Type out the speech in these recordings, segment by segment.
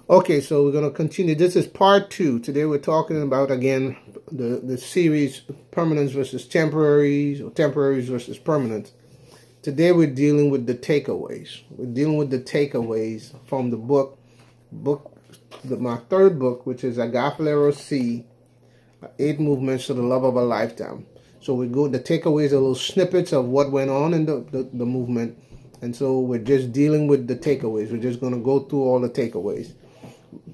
Okay, so we're going to continue. This is part 2. Today we're talking about, again, the series Permanence versus Temporaries, or Temporaries versus Permanence. Today we're dealing with the takeaways. We're dealing with the takeaways from the my third book, which is Agaphileros C, 8 Movements to the Love of a Lifetime. So the takeaways are little snippets of what went on in the movement. And so we're just dealing with the takeaways. We're just going to go through all the takeaways.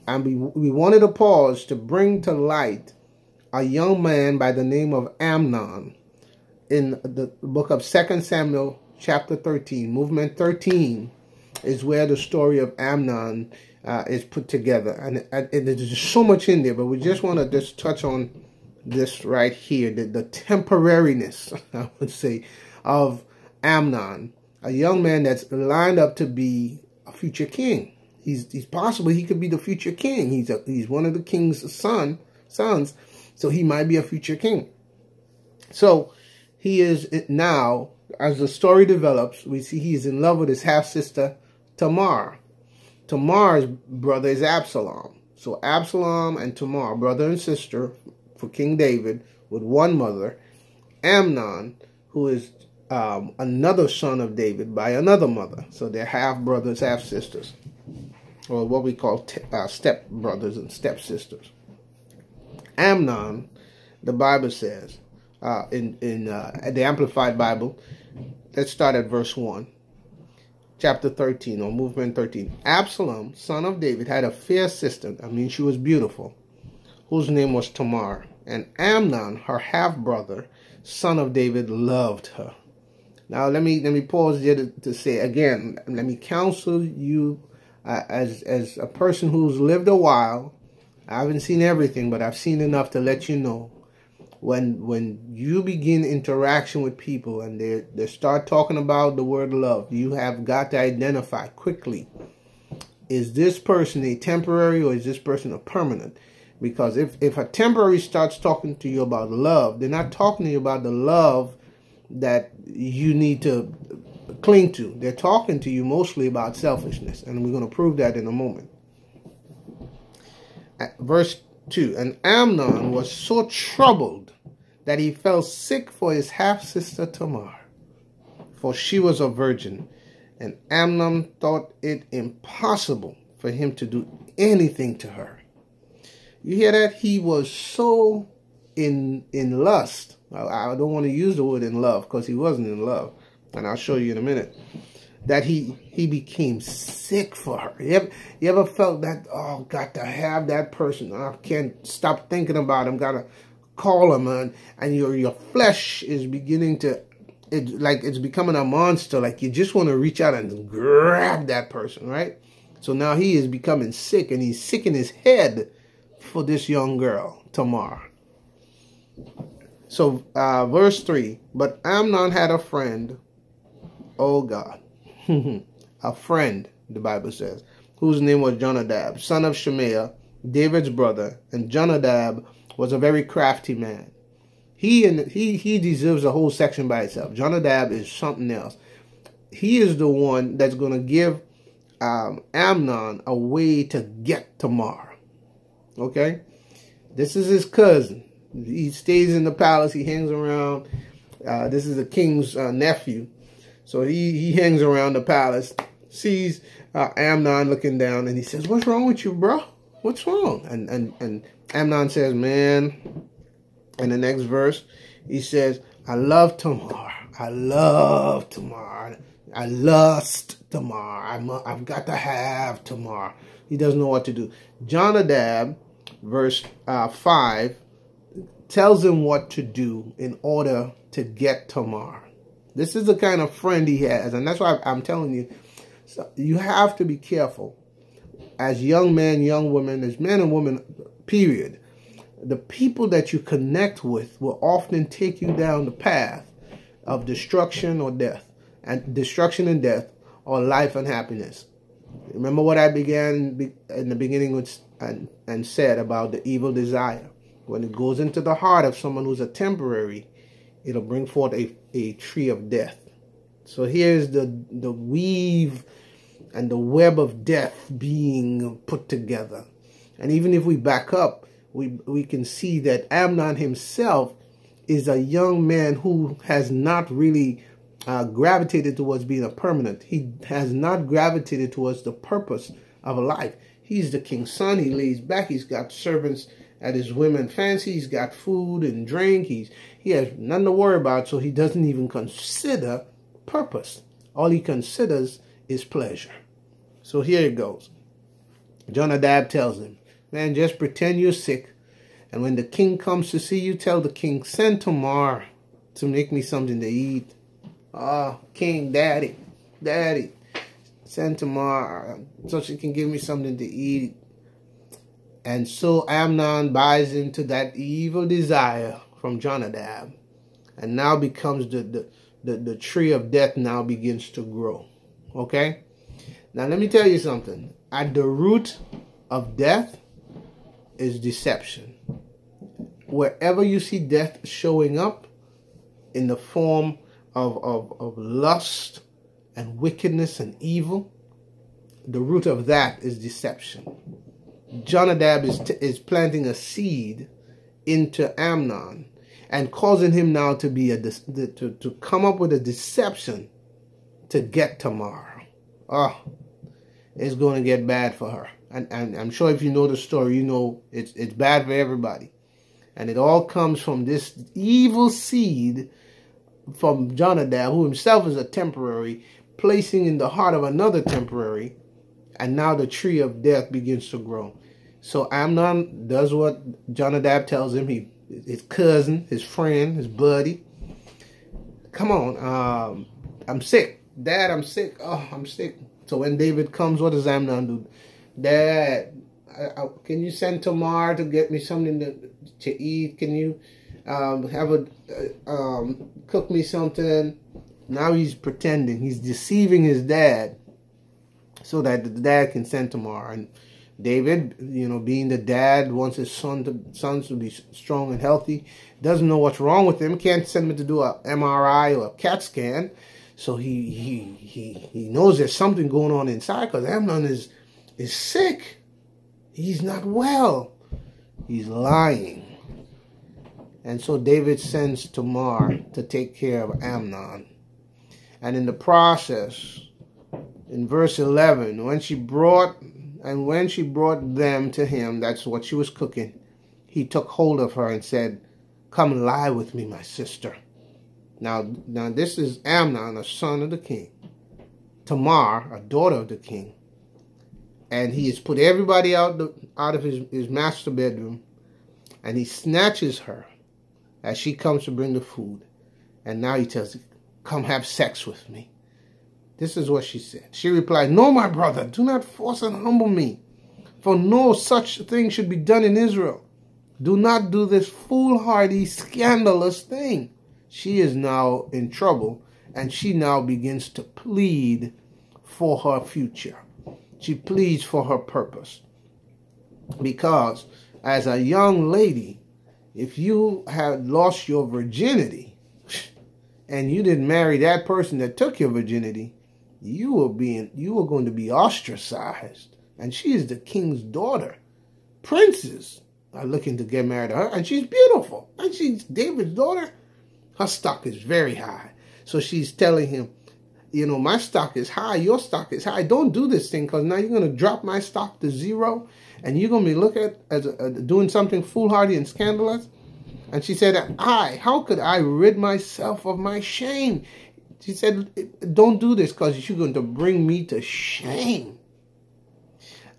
And we wanted to pause to bring to light a young man by the name of Amnon in the book of 2 Samuel chapter 13. Movement 13 is where the story of Amnon is put together. And there's just so much in there, but we just want to just touch on this right here, the temporariness, I would say, of Amnon, a young man that's lined up to be a future king. He's possibly he could be the future king. He's one of the king's sons, so he might be a future king. So he is now, as the story develops, we see he's in love with his half-sister Tamar. Tamar's brother is Absalom. So Absalom and Tamar, brother and sister for King David, with one mother. Amnon, who is another son of David by another mother. So they're half-brothers, half-sisters, or what we call step-brothers and step-sisters. Amnon, the Bible says, in the Amplified Bible, let's start at verse 1. Chapter 13, or movement 13. Absalom, son of David, had a fair sister. I mean, she was beautiful, whose name was Tamar. And Amnon, her half-brother, son of David, loved her. Now, let me pause there to say, again, let me counsel you as a person who's lived a while. I haven't seen everything, but I've seen enough to let you know, when you begin interaction with people and they start talking about the word love, you have got to identify quickly, is this person a temporary or is this person a permanent? Because if a temporary starts talking to you about love, they're not talking to you about the love that you need to cling to. They're talking to you mostly about selfishness, and we're going to prove that in a moment. Verse 2, and Amnon was so troubled that he fell sick for his half-sister Tamar, for she was a virgin. And Amnon thought it impossible for him to do anything to her. You hear that? He was so in lust. I don't want to use the word in love, because he wasn't in love, and I'll show you in a minute, that he became sick for her. You ever felt that, oh, got to have that person, I can't stop thinking about him, gotta call him, and your flesh is beginning to, it's becoming a monster, like you just want to reach out and grab that person, right? So now he is becoming sick, and he's sick in his head for this young girl, Tamar. So verse 3, but Amnon had a friend, oh God, a friend, the Bible says, whose name was Jonadab, son of Shemaiah, David's brother. And Jonadab was a very crafty man. He deserves a whole section by itself. Jonadab is something else. He is the one that's going to give Amnon a way to get Tamar. Okay? This is his cousin. He stays in the palace. He hangs around. This is the king's nephew. So he hangs around the palace, sees Amnon looking down, and he says, "What's wrong with you, bro? What's wrong?" And Amnon says, "Man," in the next verse, he says, "I love Tamar. I love Tamar. I lust Tamar. I've got to have Tamar." He doesn't know what to do. Jonadab, verse 5, tells him what to do in order to get Tamar. This is the kind of friend he has, and that's why I'm telling you, so you have to be careful as young men, young women, as men and women, period. The people that you connect with will often take you down the path of destruction or death, and destruction and death, or life and happiness. Remember what I began in the beginning with and said about the evil desire. When it goes into the heart of someone who's a temporary, it'll bring forth a tree of death. So here's the weave and the web of death being put together. And even if we back up, we can see that Amnon himself is a young man who has not really gravitated towards being a permanent. He has not gravitated towards the purpose of a life. He's the king's son. He lays back. He's got servants at his whim and fancy. He's got food and drink. He has nothing to worry about, so he doesn't even consider purpose. All he considers is pleasure. So here it goes. Jonadab tells him, man, just pretend you're sick. And when the king comes to see you, tell the king, send Tamar to make me something to eat. Oh, king, daddy, send Tamar so she can give me something to eat. And so Amnon buys into that evil desire from Jonadab. And now becomes the tree of death now begins to grow. Okay? Now let me tell you something. At the root of death is deception. Wherever you see death showing up in the form of lust and wickedness and evil, the root of that is deception. Jonadab is planting a seed into Amnon and causing him now to be to come up with a deception to get Tamar. Oh, it's going to get bad for her. And I'm sure if you know the story, you know it's bad for everybody. And it all comes from this evil seed from Jonadab, who himself is a temporary, placing in the heart of another temporary, and now the tree of death begins to grow. So Amnon does what Jonadab tells him. His cousin, his friend, his buddy. Come on, I'm sick. Dad, I'm sick. Oh, I'm sick. So when David comes, what does Amnon do? Dad, can you send Tamar to get me something to eat? Can you cook me something? Now he's pretending. He's deceiving his dad so that the dad can send Tamar. And David, you know, being the dad, wants his sons to be strong and healthy. Doesn't know what's wrong with him. Can't send him to do a MRI or a CAT scan. So he knows there's something going on inside, because Amnon is sick. He's not well. He's lying. And so David sends Tamar to take care of Amnon. And in the process, in verse 11, when she brought them to him, that's what she was cooking, he took hold of her and said, come lie with me, my sister. Now this is Amnon, a son of the king. Tamar, a daughter of the king. And he has put everybody out of his master bedroom. And he snatches her as she comes to bring the food. And now he tells her, come have sex with me. This is what she said. She replied, no, my brother, do not force and humble me. For no such thing should be done in Israel. Do not do this foolhardy, scandalous thing. She is now in trouble, and she now begins to plead for her future. She pleads for her purpose. Because as a young lady, if you had lost your virginity and you didn't marry that person that took your virginity, you were going to be ostracized. And she is the king's daughter. Princes are looking to get married to her, and she's beautiful. And she's David's daughter. Her stock is very high. So she's telling him, you know, my stock is high, your stock is high. Don't do this thing, because now you're going to drop my stock to zero, and you're going to be looked at as doing something foolhardy and scandalous. And she said, how could I rid myself of my shame? She said, don't do this, because you're going to bring me to shame.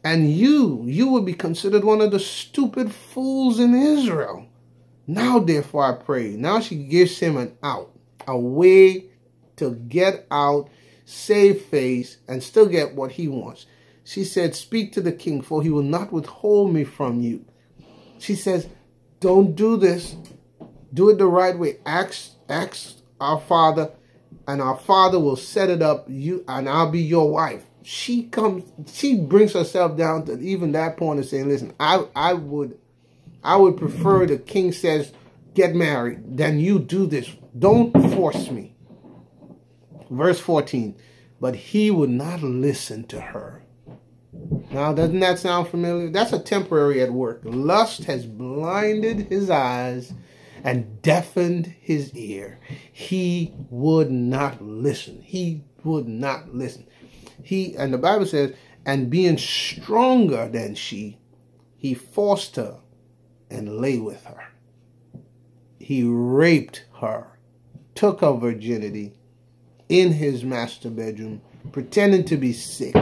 And you will be considered one of the stupid fools in Israel. Now, therefore, I pray. Now she gives him an out, a way to get out, save face, and still get what he wants. She said, speak to the king, for he will not withhold me from you. She says, don't do this. Do it the right way. Ask our father, and our father will set it up, and I'll be your wife. She brings herself down to even that point of saying, listen, I would prefer the king says, get married, than you do this. Don't force me. Verse 14. but he would not listen to her. Now, doesn't that sound familiar? That's a temporary at work. Lust has blinded his eyes and deafened his ear. He would not listen. He would not listen. And the Bible says, and being stronger than she, he forced her and lay with her. He raped her, took her virginity in his master bedroom, pretending to be sick.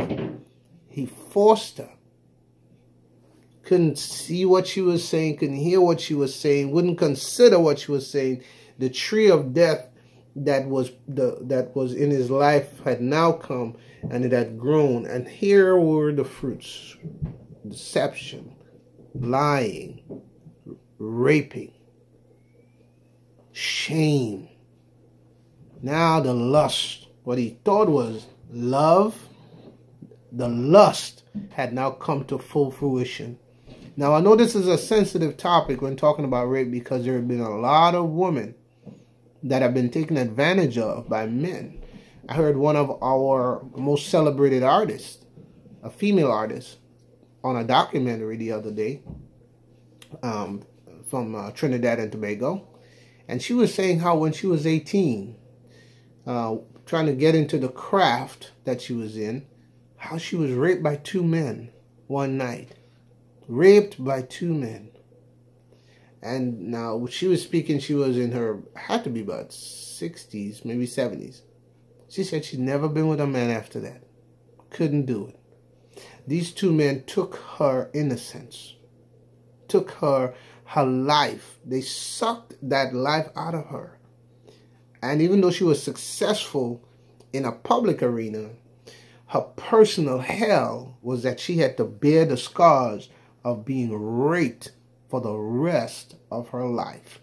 He forced her. Couldn't see what she was saying, couldn't hear what she was saying, wouldn't consider what she was saying. The tree of death that was in his life had now come, and it had grown. And here were the fruits: deception, lying, raping, shame. Now the lust, what he thought was love, the lust had now come to full fruition. Now, I know this is a sensitive topic when talking about rape, because there have been a lot of women that have been taken advantage of by men. I heard one of our most celebrated artists, a female artist, on a documentary the other day from Trinidad and Tobago. And she was saying how when she was 18, trying to get into the craft that she was in, how she was raped by 2 men one night. Raped by 2 men. And now she was speaking, she was in her, had to be about 60s, maybe 70s. She said she'd never been with a man after that. Couldn't do it. These 2 men took her innocence, took her life. They sucked that life out of her. And even though she was successful in a public arena, her personal hell was that she had to bear the scars of being raped for the rest of her life.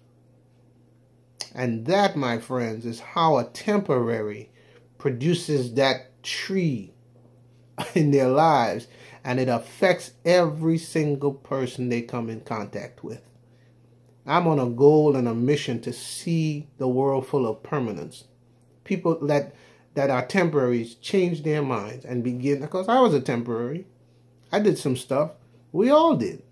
And that, my friends, is how a temporary produces that tree in their lives, and it affects every single person they come in contact with. I'm on a goal and a mission to see the world full of permanence. People that are temporaries change their minds and begin, because I was a temporary. I did some stuff. We all did.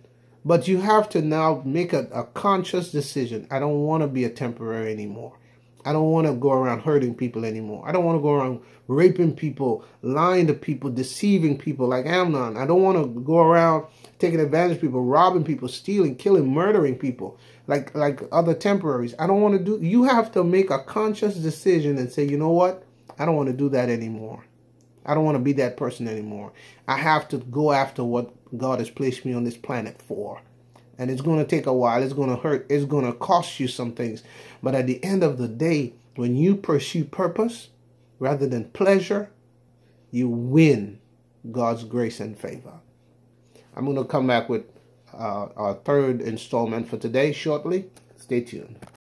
But you have to now make a conscious decision. I don't want to be a temporary anymore. I don't want to go around hurting people anymore. I don't want to go around raping people, lying to people, deceiving people like Amnon. I don't want to go around taking advantage of people, robbing people, stealing, killing, murdering people like other temporaries. I don't want to do. You have to make a conscious decision and say, you know what? I don't want to do that anymore. I don't want to be that person anymore. I have to go after what God has placed me on this planet for. And it's going to take a while. It's going to hurt. It's going to cost you some things. But at the end of the day, when you pursue purpose rather than pleasure, you win God's grace and favor. I'm going to come back with our 3rd installment for today shortly. Stay tuned.